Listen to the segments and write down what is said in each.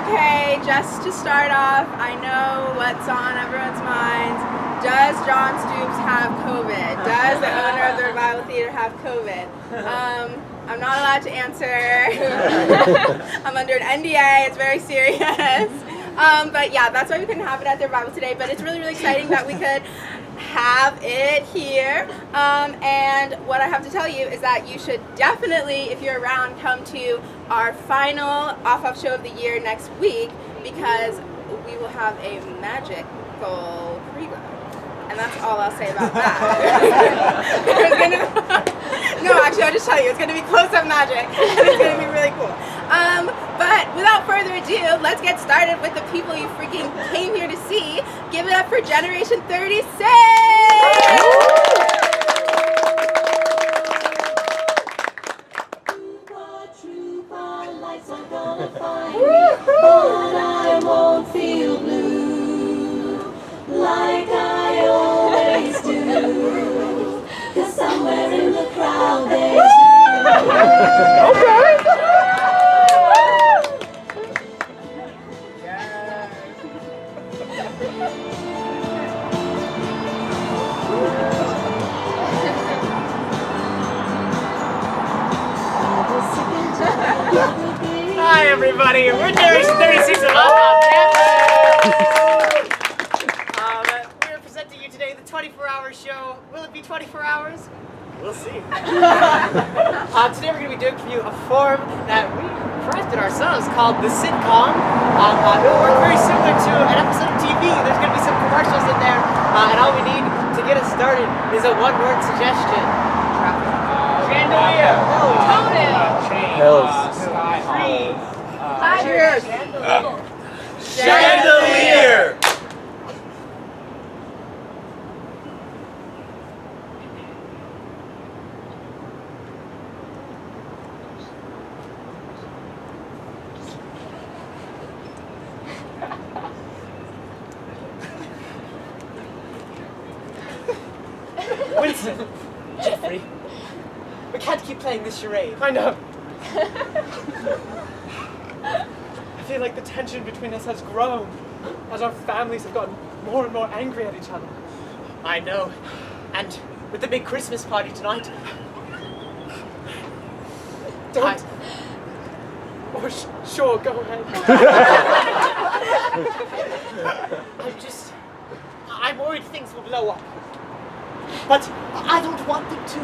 Okay, just to start off, I know what's on everyone's minds. Does John Stoops have COVID? Does the owner of the Revival Theater have COVID? I'm not allowed to answer. I'm under an NDA, it's very serious. But yeah, that's why we couldn't have it at the Revival today, but it's really, really exciting that we could have it here. And what I have to tell you is that you should definitely, if you're around, come to our final off-off show of the year next week, because we will have a magical prelude. And that's all I'll say about that. No, actually, I'll just tell you, it's going to be close-up magic, and it's going to be really cool. But without further ado, let's get started with the people you freaking came here to see. Give it up for Generation 36! Lights are gonna find me, but I won't feel blue like I always do, 'cause somewhere in the crowd there's you. Okay. Hi everybody, we're Generation 36 of Off Campus! We're presenting you today the 24-hour show. Will it be 24 hours? We'll see. Today we're going to be doing for you a form that we crafted ourselves called the sitcom. It will work very similar to an episode of TV. There's going to be some commercials in there, and all we need to get us started is a one-word suggestion. Chandelier! Hills. Cheers! Chandelier! Winston! Jeffrey! We can't keep playing this charade. I know. I feel like the tension between us has grown as our families have gotten more and more angry at each other. I know. And with the big Christmas party tonight. Don't. Or sure, go ahead. I'm worried things will blow up. But I don't want them to.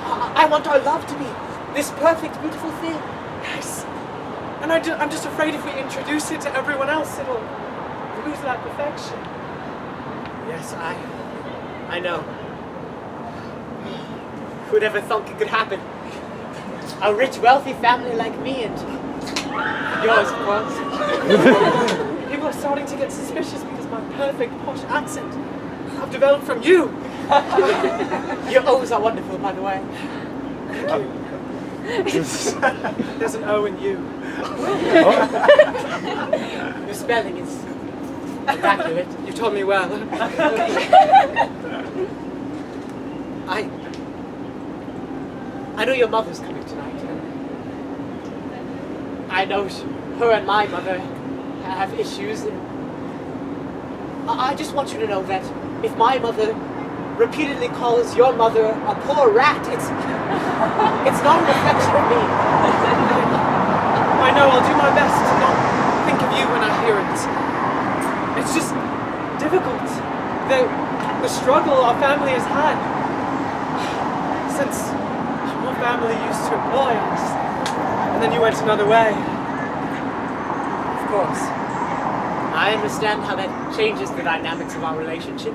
I want our love to be this perfect, beautiful thing. Yes. And I'm just afraid if we introduce it to everyone else, it'll lose that perfection. Yes, I know. Who'd ever thunk it could happen? A rich, wealthy family like me and yours, of course. People are starting to get suspicious because my perfect posh accent I've developed from you. Your O's are wonderful, by the way. Thank you. There's an O in you. Your spelling is immaculate. You taught me well. I know your mother's coming tonight. I know her and my mother have issues. And I just want you to know that if my mother repeatedly calls your mother a poor rat, it's not a reflection of me. I know, I'll do my best to not think of you when I hear it. It's just difficult. The struggle our family has had since your family used to employ us, and then you went another way. Of course. I understand how that changes the dynamics of our relationship.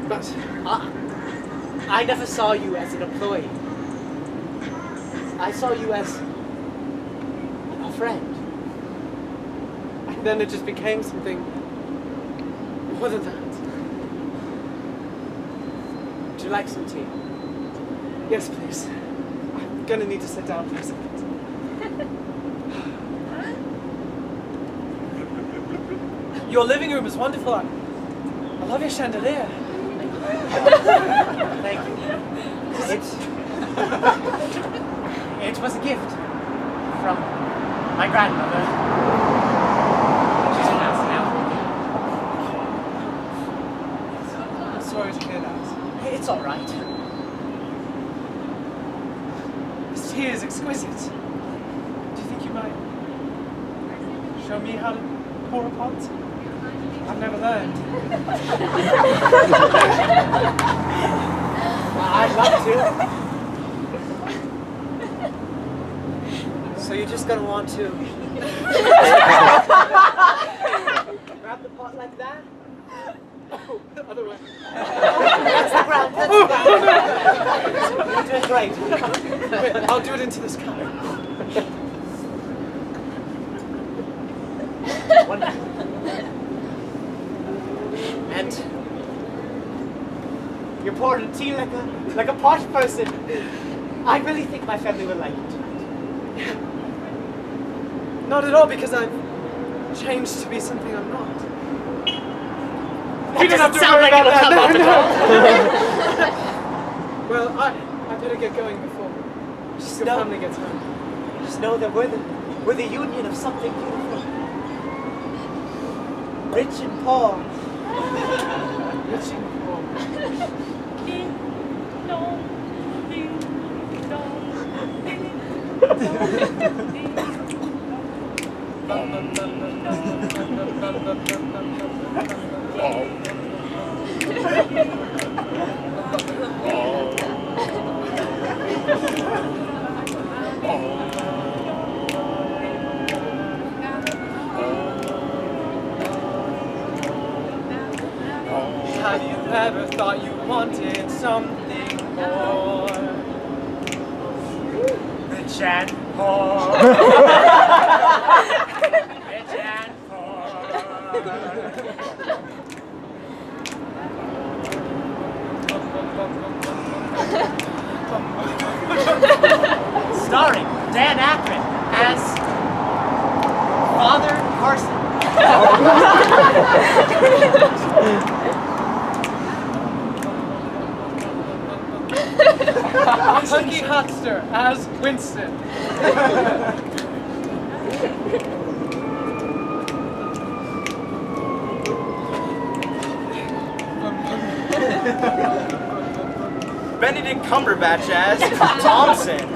But I never saw you as an employee. I saw you as a friend. and then it just became something more than that. Would you like some tea? Yes, please. I'm gonna need to sit down for a second. Your living room is wonderful. I love your chandelier. Thank you. It was a gift from My grandmother. She's in house now. I'm sorry to hear that. It's all right. This tea is exquisite. Do you think you might show me how to pour a pot? I've never learned. I'd love to. So you're just gonna want to grab the pot like that? Oh, the other way. That's the ground. That's the ground. You're doing great. Wait, I'll do it into this cup. Wonderful. And you're pouring tea like a posh person. I really think my family will like it tonight. Not at all, because I've changed to be something I'm not. You don't have to worry about that. Well, I better get going before your family gets home. Just know that we're the union of something beautiful. Rich and poor. Rich and poor. Ding dong, ding dong, ding dong, Have you ever thought you wanted something more? Rich and poor. Rich and poor. Starring Dan Aykroyd as Father Carson. Hunky Huckster as Winston. Benedict Cumberbatch as Thompson.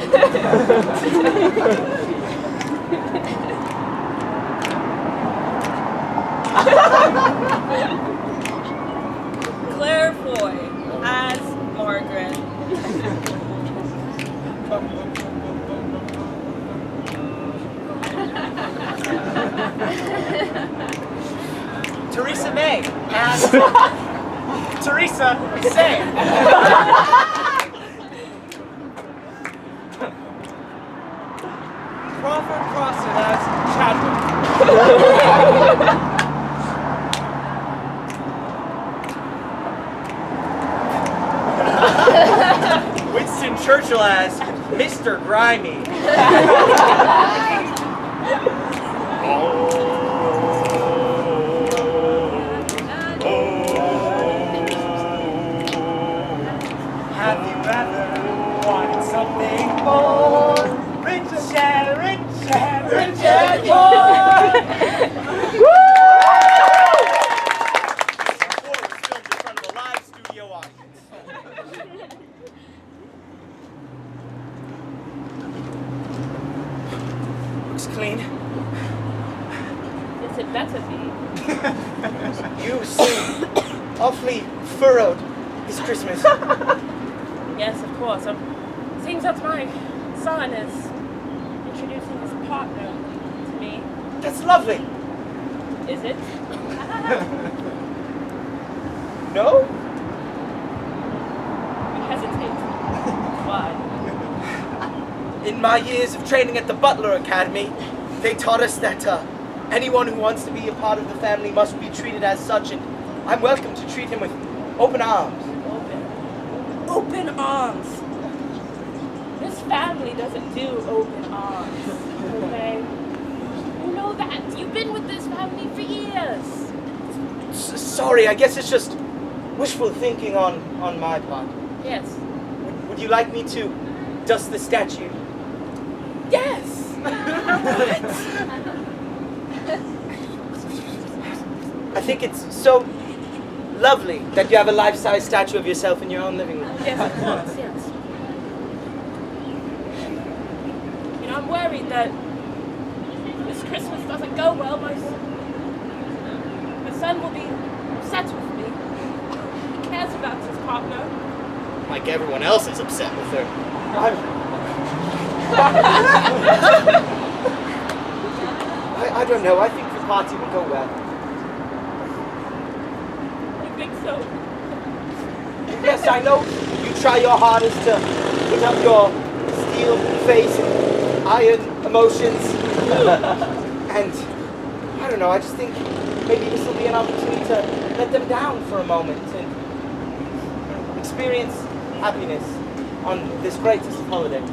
Claire Foy as Margaret. Theresa May as Theresa Say. Crawford Crossan as Chadwick. Winston Churchill as Mr. Grimy. Have you ever wanted something more? Rich and poor. Before it was filmed in front of a live studio audience. Looks clean. Yes, it better be. You seem awfully furrowed this Christmas. Yes, of course. Seems that my son is introducing his partner to me. That's lovely. Is it? No? You hesitate. Why? In my years of training at the Butler Academy, they taught us that anyone who wants to be a part of the family must be treated as such, and I'm welcome to treat him with open arms. Open arms. This family doesn't do open arms. Okay? You know that. You've been with this family for years. Sorry, I guess it's just wishful thinking on my part. Yes. Would you like me to dust the statue? Yes! What? think it's so lovely that you have a life-size statue of yourself in your own living room. Yes, of course, yes. You know, I'm worried that this Christmas doesn't go well. My son will be upset with me. He cares about his partner. Like everyone else is upset with her. I don't know. I think the party will go well. You think so? Yes, I know you try your hardest to put up your steel face and iron emotions. And I don't know, I just think maybe this will be an opportunity to let them down for a moment and experience happiness on this greatest of holidays.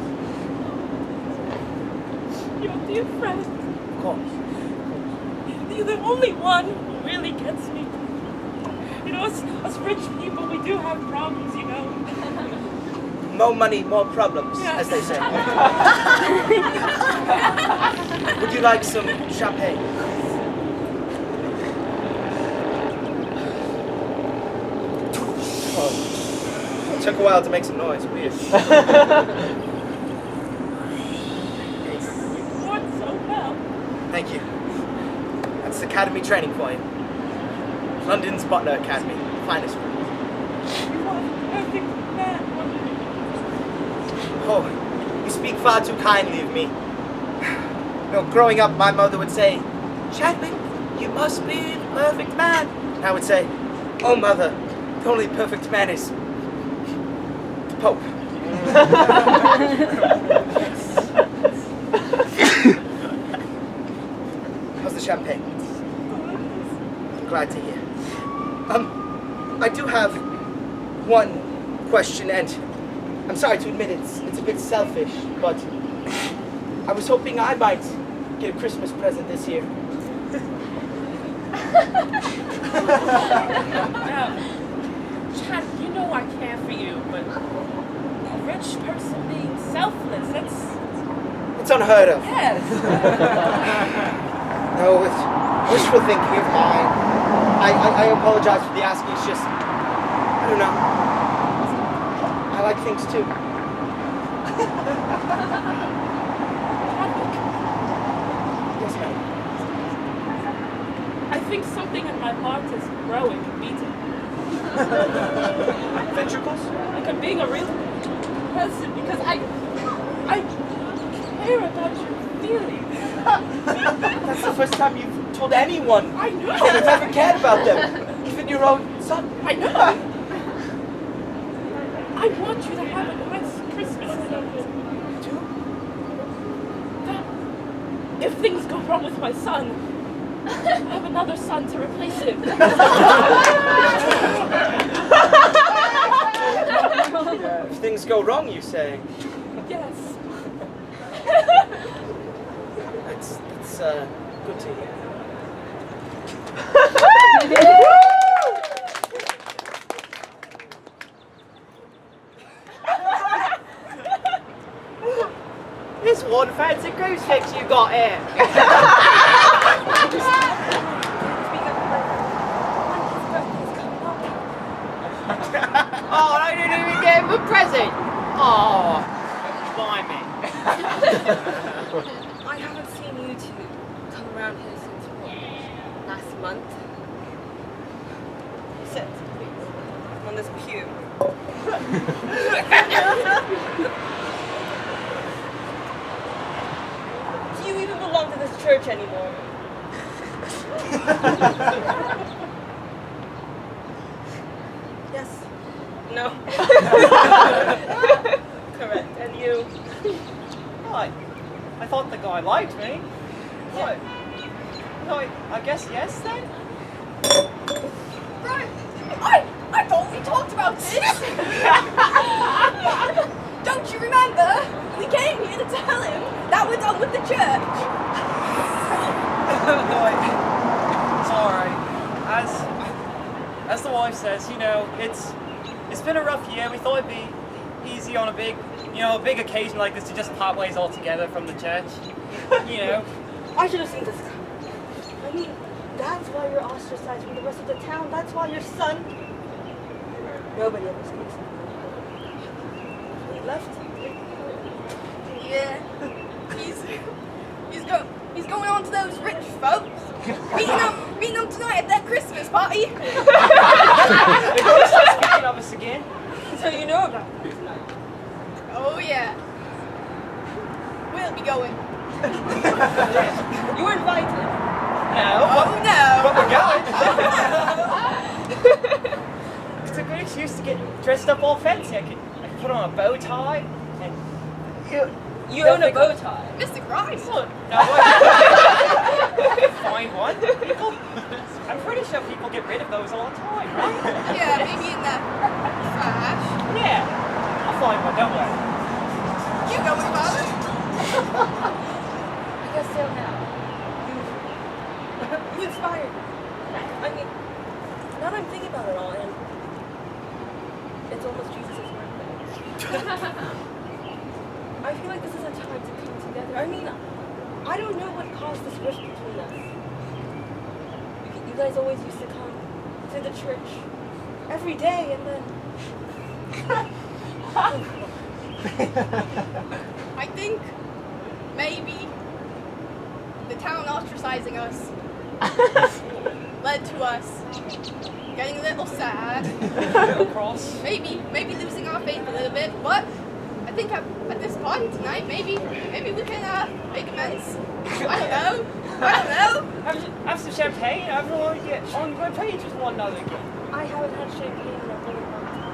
Your dear friend. Of course. You're the only one who really gets me. You know, us rich people, we do have problems, you know. More money, more problems, Yes. as they say. Would you like some champagne? Oh, it took a while to make some noise. Weird. You work so well. Thank you. That's Academy training for you. London's Butler Academy, finest. You are a perfect man. Oh, you speak far too kindly of me. You know, growing up, my mother would say, Chapman, you must be the perfect man. And I would say, oh mother, the only perfect man is the Pope. How's the champagne? I'm glad to hear. I do have one question, and I'm sorry to admit it's a bit selfish, but I was hoping I might get a Christmas present this year. Now, Chad, you know I care for you, but a rich person being selfless, It's unheard of. yes. No, it's wishful thinking of mine. I apologize for the asking. It's just, I don't know. I like things too. Yes, ma'am. I think something in my heart is growing and beating. Ventricles? Like I'm being a real person because I care about your feelings. That's the first time you've told anyone I know. that you've ever cared about them. Even your own son. I know. I want you to have a nice Christmas. Too? That if things go wrong with my son, I have another son to replace him. If things go wrong, you say. Yes. That's good to hear. This one fancy crucifix you got here. Oh, I didn't even get him a present. Oh, blimey. I haven't seen you two come around here since last month. Sit, please, on this pew. Do you even belong to this church anymore? Yes. No. Correct. And you? What? I thought the guy liked me. What? No, I guess yes then? Right. I thought we talked about this. Don't you remember? We came here to tell him that we're done with the church. It's alright. As the wife says, you know, it's been a rough year. We thought it'd be easy on a big occasion like this to just part ways altogether from the church. You know. I should have seen this. I mean, That's why you're ostracized from the rest of the town. That's why your son... Nobody ever speaks of him. He left. Yeah. He's going on to those rich folks. Meeting them tonight at that Christmas party. They're going to start speaking of us again. So you know about him tonight. Oh yeah. We'll be going. You were invited. No. Oh no. But we're going. It's a good excuse to get dressed up all fancy. I could put on a bow tie and... You own a bow tie. Mr. Christ. Look, no, I can find one. People, I'm pretty sure people get rid of those all the time, right? Yeah, maybe in the trash. Yeah. I'll find one, don't worry. You going, Father? I guess so now. You inspired me. I mean, now that I'm thinking about it all, and it's almost Jesus' birthday. I feel like this is a time to come together. I mean, I don't know what caused this rift between us. You guys always used to come to the church every day, and then... I think maybe the town ostracizing us led to us getting a little sad. Cross. Maybe losing our faith a little bit, but I think at this party tonight, maybe we can make amends. I don't know. Have some champagne. Everyone get on good page with one another again. I haven't had champagne in a really long time.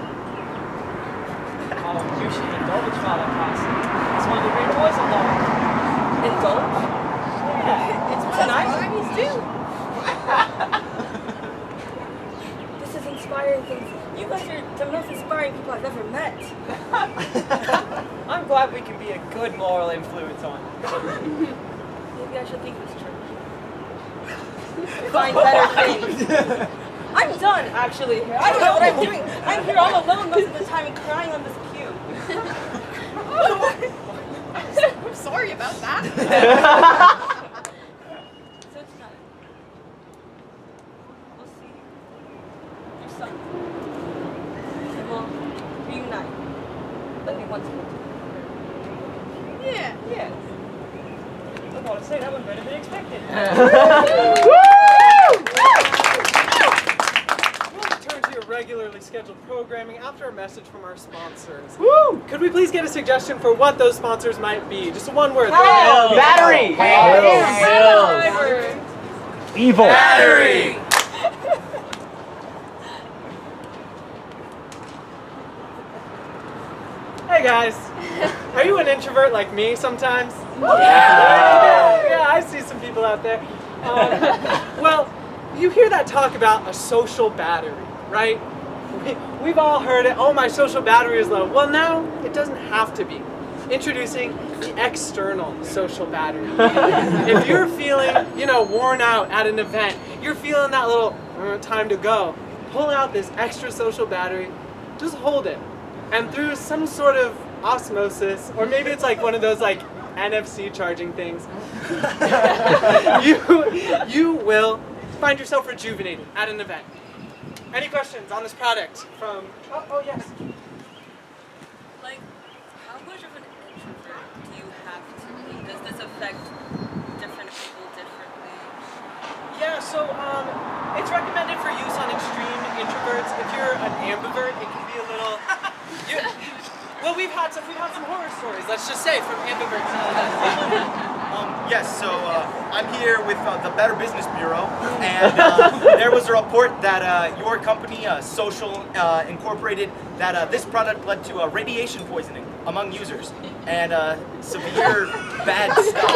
Oh, you should indulge, Father Cassie. It's one of the great boys along. Indulge? Yeah. It's one Tonight? of the Armies too. This is inspiring things. You guys are the most inspiring people I've ever met. I'm glad we can be a good moral influence on you. Maybe I should leave this church. Find better things. I'm done, actually. I don't know what I'm doing. I'm here all alone most of the time and crying on this pew. I'm sorry about that. So tonight, we'll see your son. And we'll reunite. Like we once were. Yeah. Yeah. I gotta say, that went better than expected. We'll return to your regularly scheduled programming after a message from our sponsors. Woo! Could we please get a suggestion for what those sponsors might be? Just one word. Battery! Evil. Battery. Hey guys, are you an introvert like me sometimes? Yeah, I see some people out there. Well, you hear that talk about a social battery, right? We've all heard it. Oh, my social battery is low. Well, now it doesn't have to be. Introducing the external social battery. If you're feeling, worn out at an event, you're feeling that little time to go, pull out this extra social battery, just hold it. And through some sort of osmosis, or maybe it's like one of those like NFC charging things, you will find yourself rejuvenated at an event. Any questions on this product from, oh yes. Like, how much of an introvert do you have to be? Does this affect different people differently? Yeah, so it's recommended for use on extreme introverts. If you're an ambivert, it can be a little. Well, we've had some horror stories. Let's just say from ambiverts. Yes, so I'm here with the Better Business Bureau, and there was a report that your company, Social Incorporated, that this product led to radiation poisoning among users and severe bad stuff.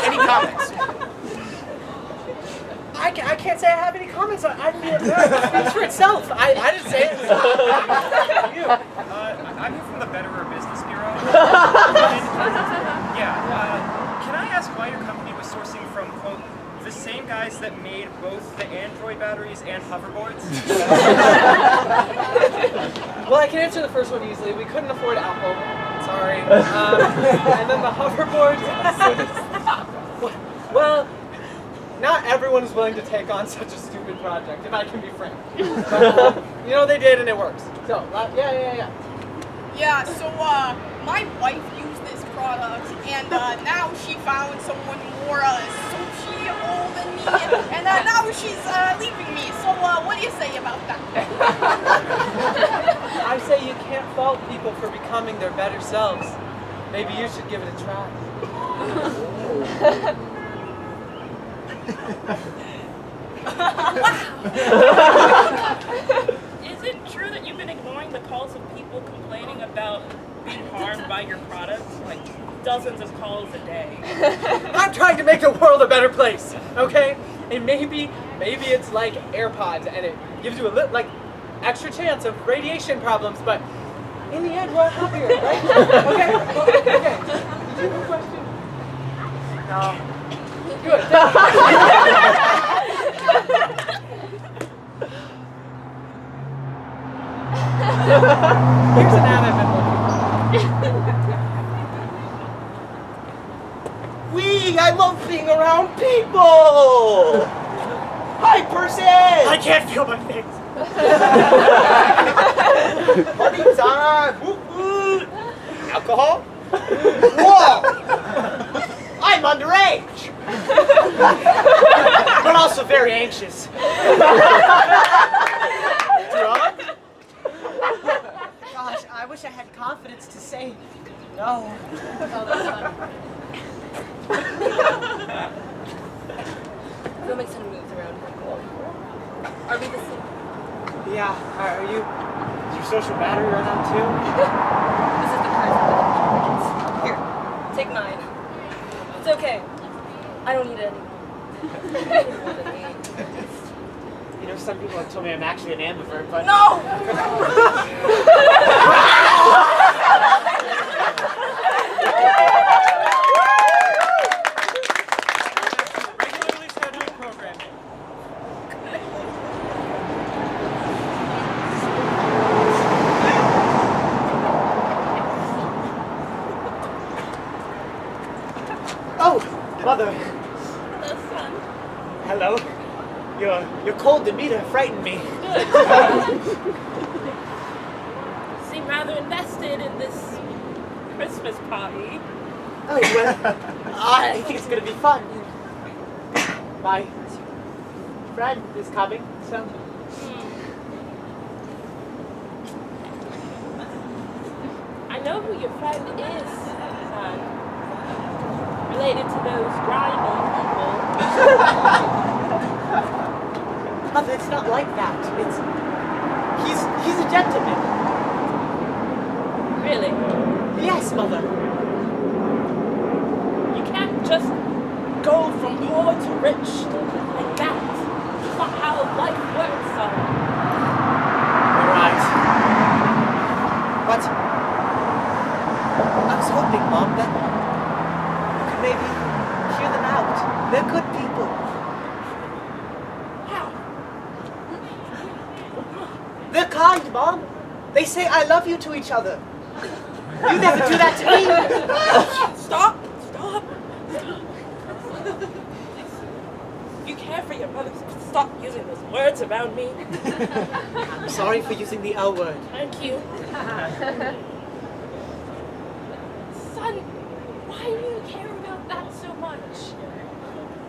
Any comments? I can't say I have any comments on it. It speaks for itself. I didn't say it. You. I'm here from the Betterer Business Bureau. Can I ask why your company was sourcing from, quote, the same guys that made both the Android batteries and hoverboards? Well, I can answer the first one easily. We couldn't afford Apple. Sorry. And then the hoverboards. Well, everyone is willing to take on such a stupid project, if I can be frank. But, you know, they did, and it works. So, yeah. Yeah, so my wife used this product, and now she found someone more sociable than me, and now she's leaving me. So what do you say about that? I say you can't fault people for becoming their better selves. Maybe you should give it a try. Is it true that you've been ignoring the calls of people complaining about being harmed by your products? Like dozens of calls a day. I'm trying to make the world a better place, okay? And maybe it's like AirPods, and it gives you a little, like, extra chance of radiation problems, but in the end, we're all happier, right? Okay. Did you have a question? No. Good. Here's an ad I've been looking I love being around people! Hi, person! I can't feel my face. Party time! Whoop, whoop. Alcohol? Whoa! I'm underage! But also very anxious. Drunk? Gosh, I wish I had confidence to say no. We'll make some moves around here. Are we the same? Yeah, are you? Is your social battery run out too? This is the current. Here, take mine. It's okay. I don't need it anymore. You know, some people have told me I'm actually an ambivert, but... No! regularly scheduled programming. Oh, mother. Hello, son. Hello. You're cold to me to frighten me. Seem rather invested in this Christmas party. Oh, well, I think it's gonna be fun. My friend is coming, so... I know who your friend is, son. Related to those grimy people. Mother, it's not like that. He's a gentleman. Really? Yes, mother. You can't just go from poor to rich like that. That's not how life works, son. You're right. But I was hoping, Mom, that you could maybe hear them out. They're good people. They're kind, Mom. They say I love you to each other. You never do that to me. Stop! If you care for your mother, stop using those words around me. I'm sorry for using the L word. Thank you. Son, why do you care about that so much?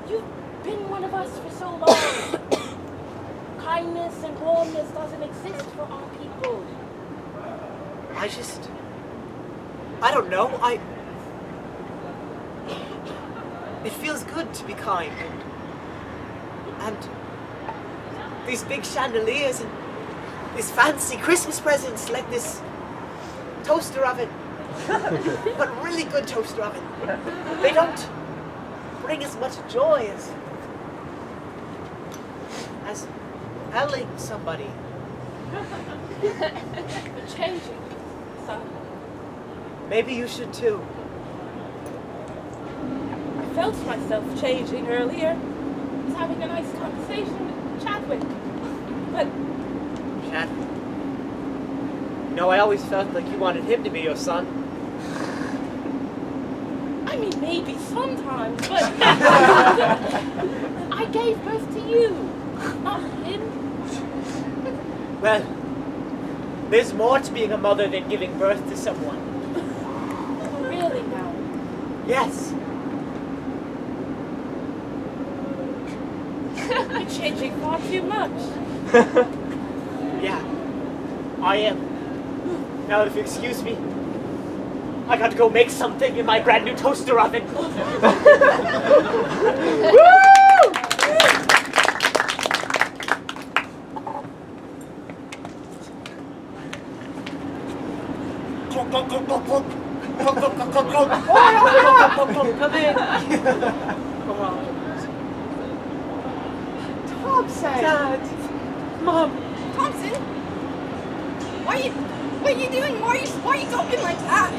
You've been one of us for so long. Kindness and warmness doesn't exist for our people. I don't know. It feels good to be kind. And these big chandeliers and these fancy Christmas presents like this toaster oven. But really good toaster oven. They don't bring as much joy as telling somebody. You're changing, son. Maybe you should too. I felt myself changing earlier. I was having a nice conversation with Chadwick. But Chadwick. No, I always felt like you wanted him to be your son. I mean, maybe sometimes, but I gave birth to you, not him. Well, there's more to being a mother than giving birth to someone. Really now? Yes. You're changing far too much. Yeah, I am. Now, if you excuse me, I got to go make something in my brand new toaster oven. Come in. Come on. Thompson! Dad. Mom. Thompson? What are you doing? Why are you talking like that?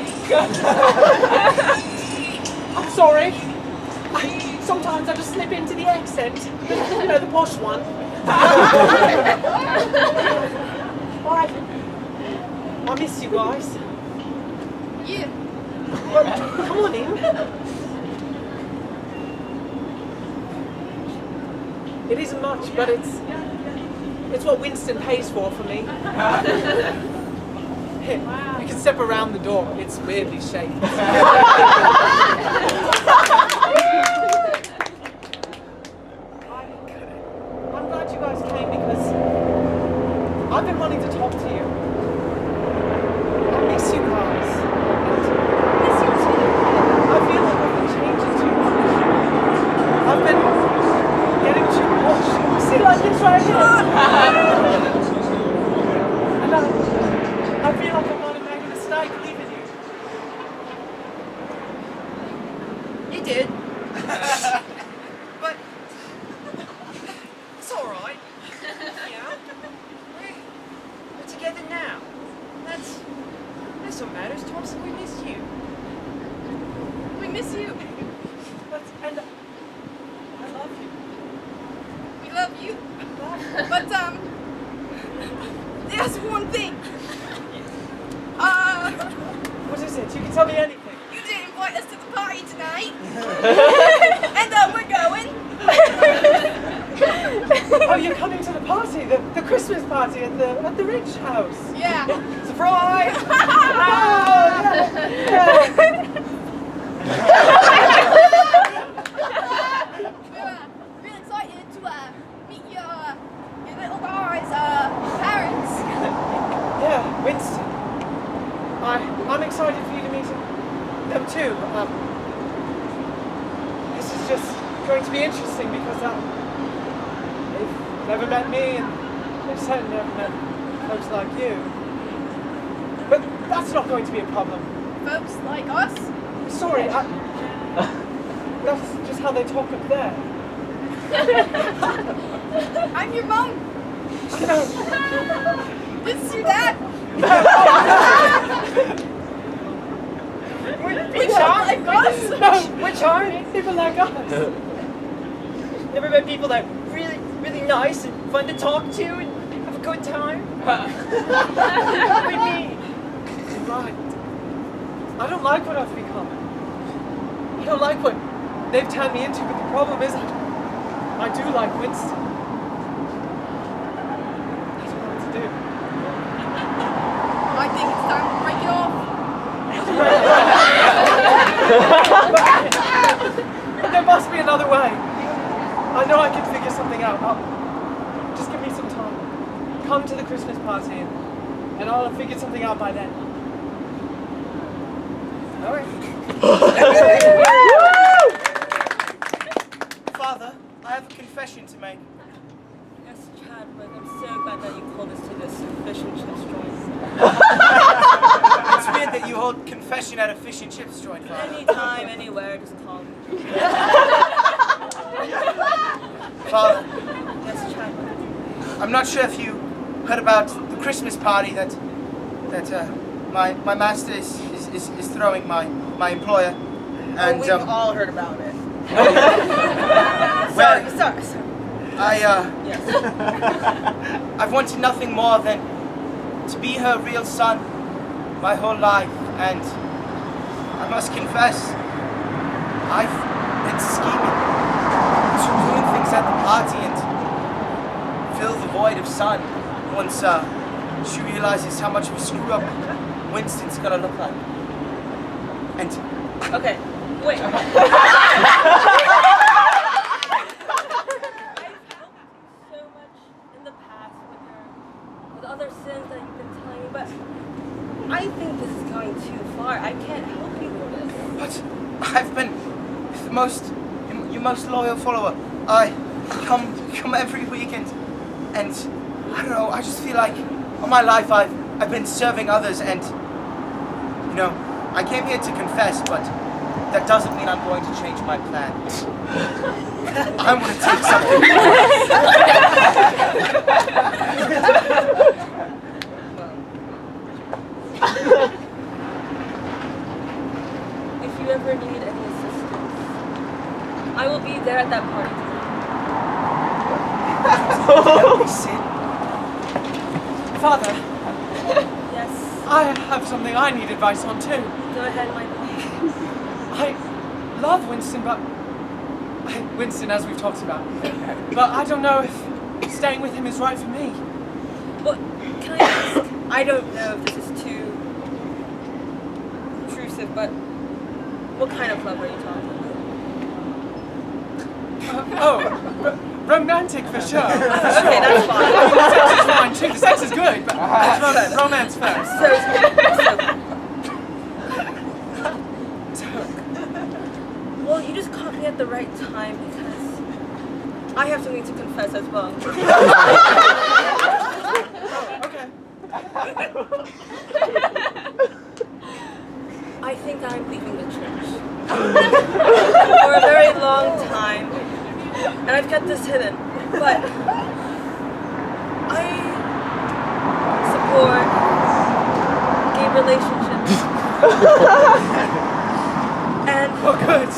I'm sorry. Sometimes I just slip into the accent. You know, the posh one. Alright. I miss you guys. Yeah. Well, come on in. It isn't much, but it's what Winston pays for me. Here, you can step around the door. It's weirdly shaped. I'm glad you guys came because I've been wanting to talk to you. I miss you guys. Miss you too. I feel like I've been changing too much. I've been getting too much. See, like this right here. And I feel like I might have made a mistake leaving you. You did. But it's all right. You know, we're together now. That's what matters. Thompson, we miss you. We miss you. And I love you. We love you. But there's one thing. What is it? You can tell me anything. You didn't invite us to the party tonight. And we're going. Oh, you're coming to the party, the Christmas party at the Rich house. Yeah. Surprise! Oh, yeah. We're really excited to meet your little guy's parents. Yeah, Winston. I'm excited for you to meet them too. This is just going to be interesting because they've never met me and they've certainly never met folks like you. But that's not going to be a problem. Folks like us. Sorry, that's just how they talk up there. I'm your mom. No. This is your dad. Which aren't? Like us. No, which aren't people like us. Never met people that really, really nice and fun to talk to and have a good time. What do you mean? Right. I don't like what I've become. I don't like what they've turned me into, but the problem is I do like Winston. That's what I want to do. I think it's time to break it off. But there must be another way. I know I can figure something out. Just give me some time. Come to the Christmas party and I'll have figured something out by then. Alright. Father, I have a confession to make. Yes, Chadwick, I'm so glad that you called us to this fish and chips joint. It's weird that you hold confession at a fish and chips joint, Father. Anytime, anywhere, just call me. Father, Yes, Chadwick. I'm not sure if you heard about the Christmas party that my master is throwing my employer. And We've all heard about it. well, Sorry. Yes. I've wanted nothing more than to be her real son my whole life, and I must confess, I've been scheming to ruin things at the son once she realizes how much of a screw up Winston's gonna look like. And Okay, wait. I've helped you so much in the past with other sins that you've been telling me, but I think this is going too far. I can't help you with this. but I've been your most loyal follower. I come every weekend, and I don't know. I just feel like all my life I've been serving others, and you know, I came here to confess, but that doesn't mean I'm going to change my plan. I want to take something. If you ever need any assistance, I will be there at that party tonight. Father, Yes. I have something I need advice on too. Go ahead, my boy. I love Winston, but Winston, as we've talked about. But I don't know if staying with him is right for me. Well, can I ask? I don't know if this is too intrusive, but what kind of love are you talking about? Romantic for sure. Okay, that's fine. The sex is fine too. The sex is good, but it's romance first. Well, you just caught me at the right time because I have something to confess as well. Okay. I think I'm leaving the church for a very long time, and I've kept this hidden, but I support gay relationships. And Oh, good.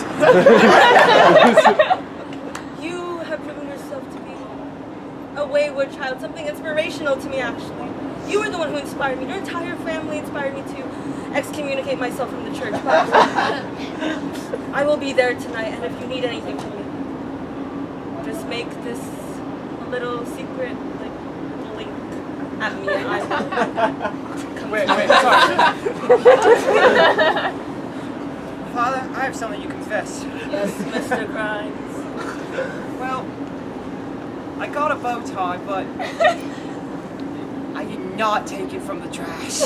you have proven yourself to be a wayward child, something inspirational to me actually. You were the one who inspired me. Your entire family inspired me to excommunicate myself from the church. But I will be there tonight, and if you need anything from me, just make this a little secret, like, blink at me, and I will come Wait, to you. sorry. Father, I have something you confess. Yes, Mr. Grimes. Well, I got a bow tie, but I did not take it from the trash.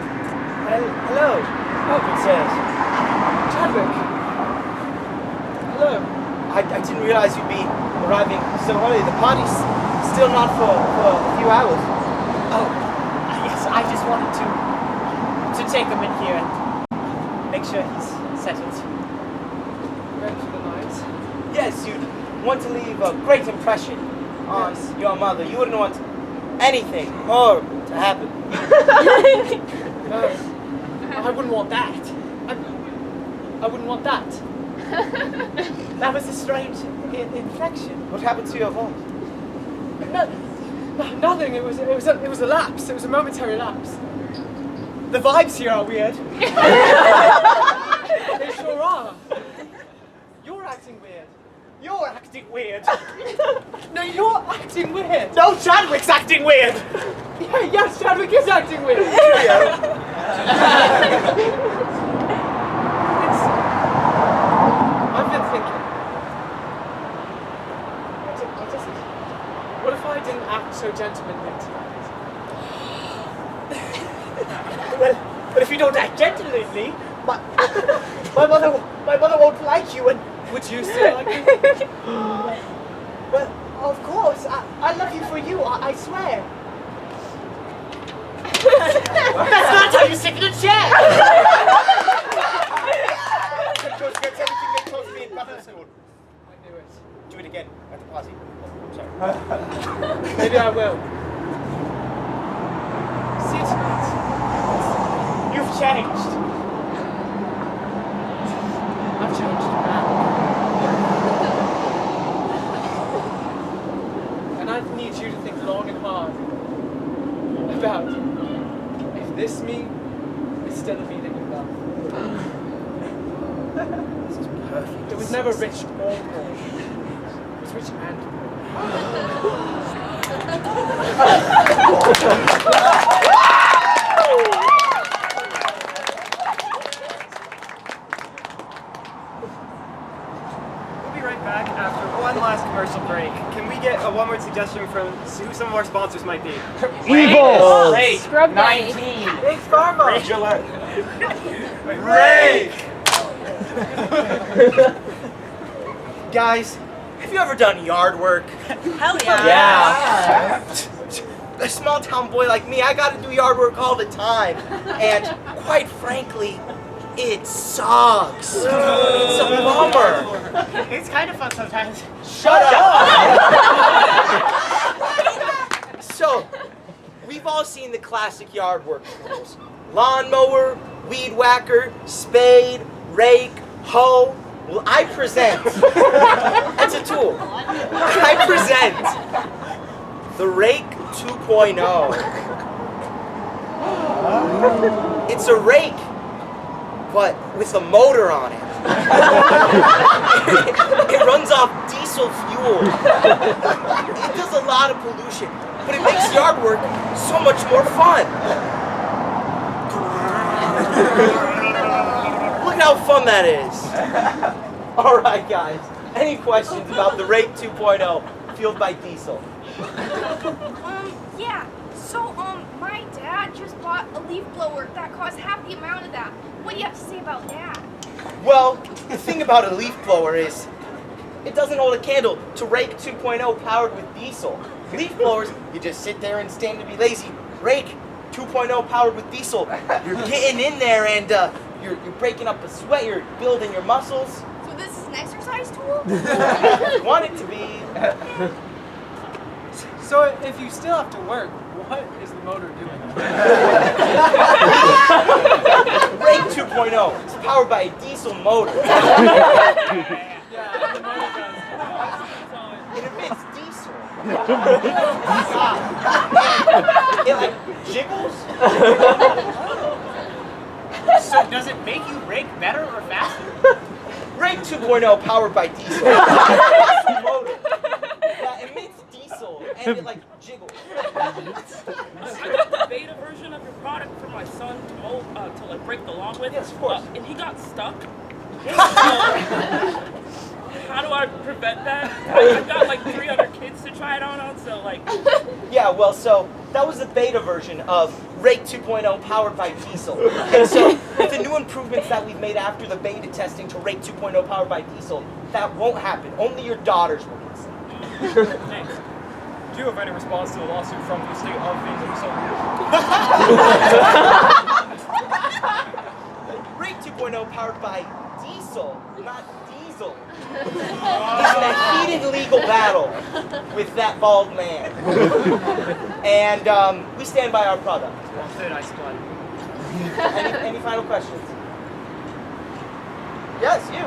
Hello. Oh, good sirs. Chadwick. Hello. I didn't realize you'd be arriving so early. The party's still not for a few hours. Oh, yes, I just wanted to take him in here and make sure he's settled. Ready for the night? Yes, you'd want to leave a great impression on your mother. You wouldn't want anything more to happen. No. I wouldn't want that. I wouldn't want that. That was a strange inflection. What happened to your voice? No, nothing. It was a lapse. It was a momentary lapse. The vibes here are weird. They sure are. You're acting weird. You're acting weird. No, you're acting weird. No, Chadwick's acting weird. Yeah, yes, Chadwick is acting weird. I've been thinking. What if I didn't act so gentlemanly tonight? But if you don't act gentlemanly, my mother won't like you, and Would you still like me? well, of course, I love you for you. I swear. That's not how you sit in a chair. I knew it. Do it again at the party. Sorry. Maybe I will. See you tonight. You've changed. I've changed back. And I need you to think long and hard about if this me is still a me that you love. This is perfect. It was never rich or poor. It was rich and poor. We'll be right back after one last commercial break. Can we get a one-word suggestion from who some of our sponsors might be? Evil! Rake! Scrub 19! Big Pharma! Rake! Guys, have you ever done yard work? Hell yeah. Yeah! A small town boy like me, I gotta do yard work all the time. And quite frankly, it sucks. It's a bummer. It's kind of fun sometimes. Shut up! So, we've all seen the classic yard work tools. Lawnmower, weed whacker, spade, rake, hoe. Well, I present, that's a tool. I present the Rake 2.0. It's a rake, but with a motor on it. It runs off diesel fuel. It does a lot of pollution, but it makes yard work so much more fun. Look at how fun that is. All right, guys. Any questions about the Rake 2.0 fueled by diesel? Yeah. So, my dad just bought a leaf blower that costs half the amount of that. What do you have to say about that? Well, the thing about a leaf blower is it doesn't hold a candle to Rake 2.0 powered with diesel. Leaf blowers, you just sit there and stand to be lazy. Rake 2.0 powered with diesel, you're getting in there and you're breaking up a sweat, you're building your muscles. So this is an exercise tool? You want it to be. So if you still have to work, what is the motor doing? Rake 2.0 is powered by a diesel motor. Yeah, the motor does. It emits diesel. It like jiggles. So does it make you rake better or faster? Rake 2.0 powered by diesel. Diesel motor that emits diesel and it like jiggles. I got the beta version of your product for my son to mold, to like break the lawn with. Yes, of course. And he got stuck. How do I prevent that? I've got like 3 other kids to try it on, so like. Yeah, well, so that was the beta version of Rake 2.0 powered by diesel. And so with the new improvements that we've made after the beta testing to Rake 2.0 powered by diesel, that won't happen. Only your daughters will get sick. Thanks. Do you have any response to the lawsuit from the state of Minnesota? Rake 2.0 powered by diesel, not diesel. It's in a heated legal battle with that bald man. And we stand by our product. Well, then I split. Any final questions? Yes, you. I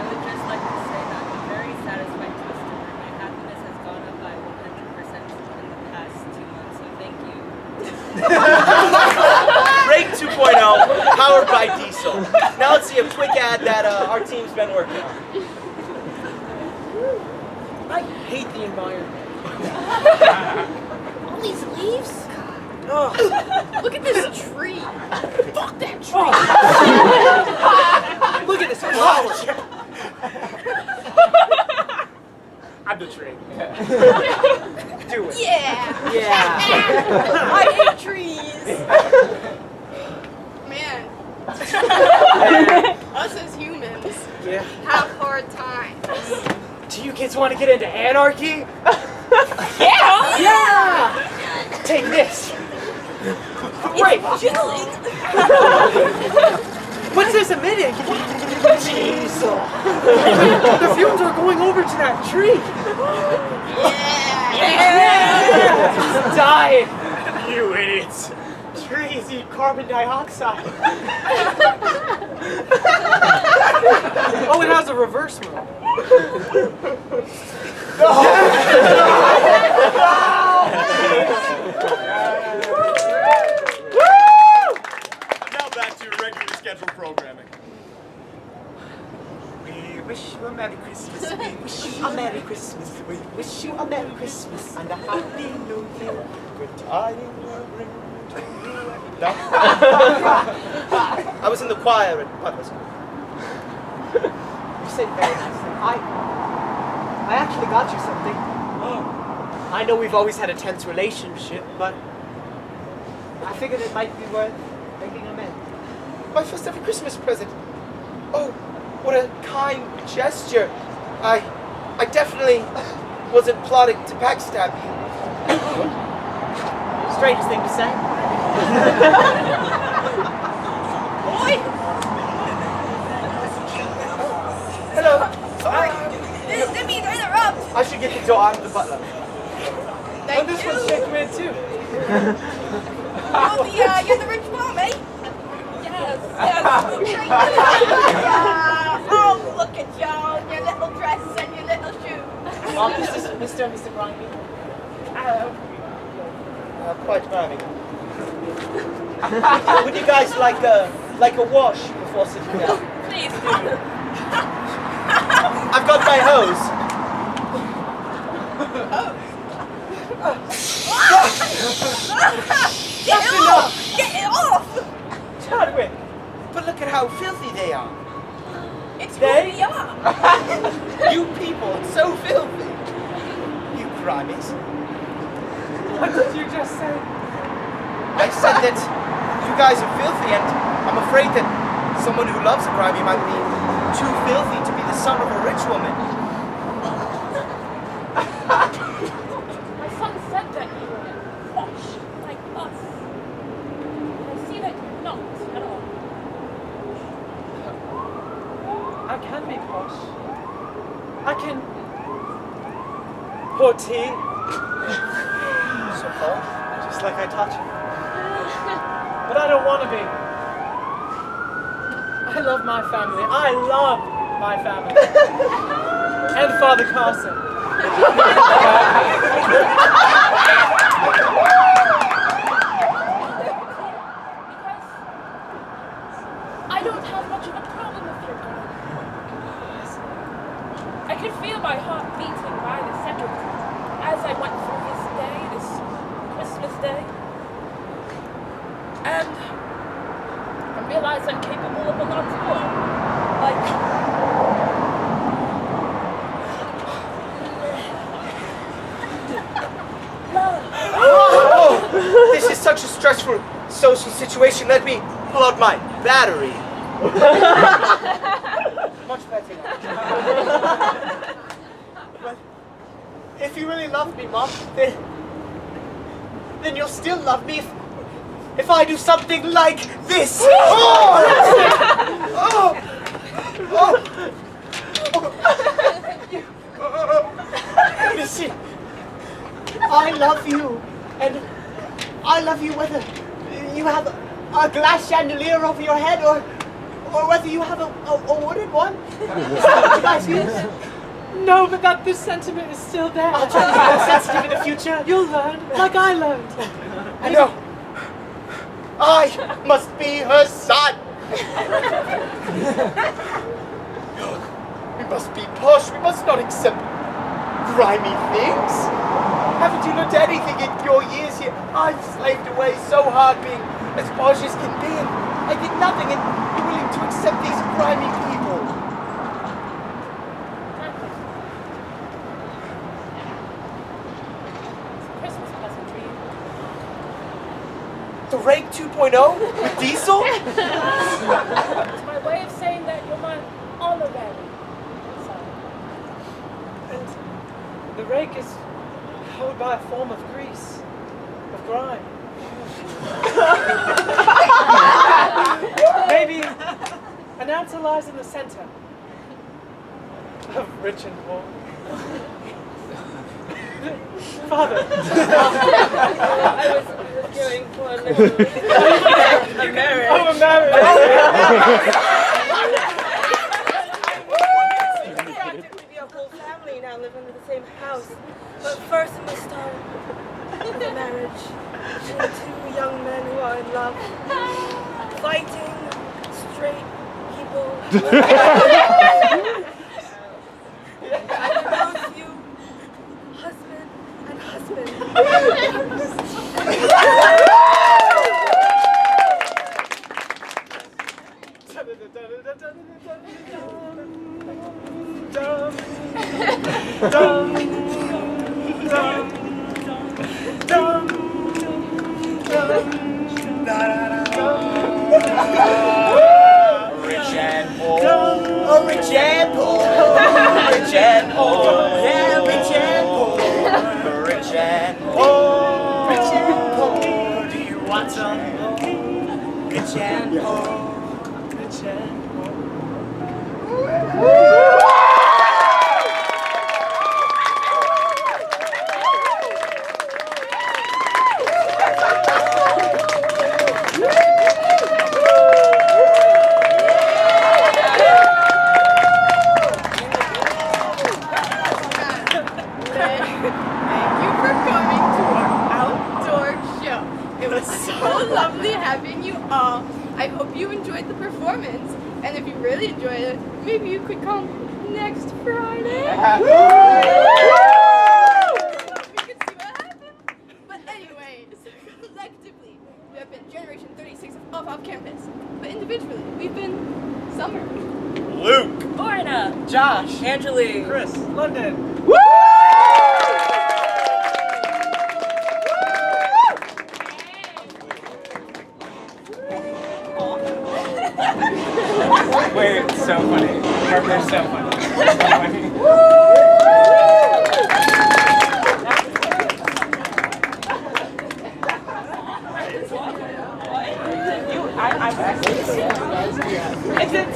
would just like to say that I'm a very satisfied customer. My happiness has gone up by 100% in the past 2 months, so thank you. Rake 2.0 powered by diesel. Now let's see a quick ad that our team's been working on. I hate the environment. All these leaves? Oh. Look at this tree. Fuck that tree. Look at this flower. I'm the tree. Do it. Yeah. Yeah. I hate trees. Man. Us as humans Yeah. have hard times. Do you kids want to get into anarchy? Yeah. Yeah! Take this. Wait. Chilling. What's this emitting? Diesel. The fumes are going over to that tree. Yeah. It's dying. You idiots. Trees eat carbon dioxide. Oh, it has a reverse mode. We wish you a Merry Christmas. We wish you a Merry Christmas and a Happy New Year. Good tidings will bring to you. No. I was in the choir at Butler School. You said very nicely. I actually got you something. I know we've always had a tense relationship, but I figured it might be worth making amends. My first ever Christmas present. Oh, what a kind gesture. I definitely wasn't plotting to backstab you. Strangest thing to say. Boy! Hello. Sorry. Didn't mean to interrupt. I should get the door. I'm the butler. Thank this you. one's shaking too. You're the rich mom, eh? Yes. Oh, look at you in your little dress and your little shoes. Mom, this is Mr. and Mr. Grimy. Quite rhyming. Would you guys like a wash before sitting down? Please do. I've got my hose. Get it off! Get it off! Chadwick, but look at how filthy they are. It's who we are. You people, it's so filthy. You crimies. What did you just say? I said that you guys are filthy, and I'm afraid that someone who loves a grimy might be too filthy to be the son of a rich woman. My son said that you were posh, like us. And I see that you're not at all. I can be posh. I can pour tea. So Paul? Just like I taught you. But I don't want to be. I love my family. I love my family. And Father Carson. I don't have much of a problem with your God. I could feel my heart beating by the second as I went through this day, this Christmas day. And I realized I'm capable of a lot more. Like, love. Oh, this is such a stressful social situation. Let me pull out my battery. Much better now. But if you really love me, Mom, then you'll still love me if I do something like this. Oh! Listen, I love you, and I love you whether you have a glass chandelier over your head or whether you have a wooden one. Is that what you guys use? No, but that this sentiment is still there. I'll try to be more sensitive in the future. You'll learn, like I learned. I know. I must be her son. We must be posh. We must not accept grimy things. Haven't you learned anything in your years here? I've slaved away so hard being as posh as can be, and I did nothing, and you're willing to accept these grimy people. Christmas present for you. The Rake 2.0 with diesel? It's my way of saying that you're my honorary son. And the rake is held by a form of grease, of grime. Maybe an answer lies in the center of rich and poor. Father. I was going for a little... a marriage. Oh, a marriage. Practically be a whole family now living in the same house. But first we must start with a marriage between two young men who are in love, fighting straight people. Rich and poor. Oh, rich and poor. Rich and poor. Yeah, rich and poor. Rich and poor. Rich and poor. Do you want some more? Rich and poor. Rich and Thank you for coming to our outdoor show. It was so lovely having you all. I hope you enjoyed the performance. And if you really enjoyed it, maybe you could come next Friday. We could see what happens. But anyways, collectively, we have been Generation 36 of Off Campus. But individually, we've been Summer, Luke. Urunna. Josh. Angele. Chris, London. Wait, it's so funny. They're so funny. Is it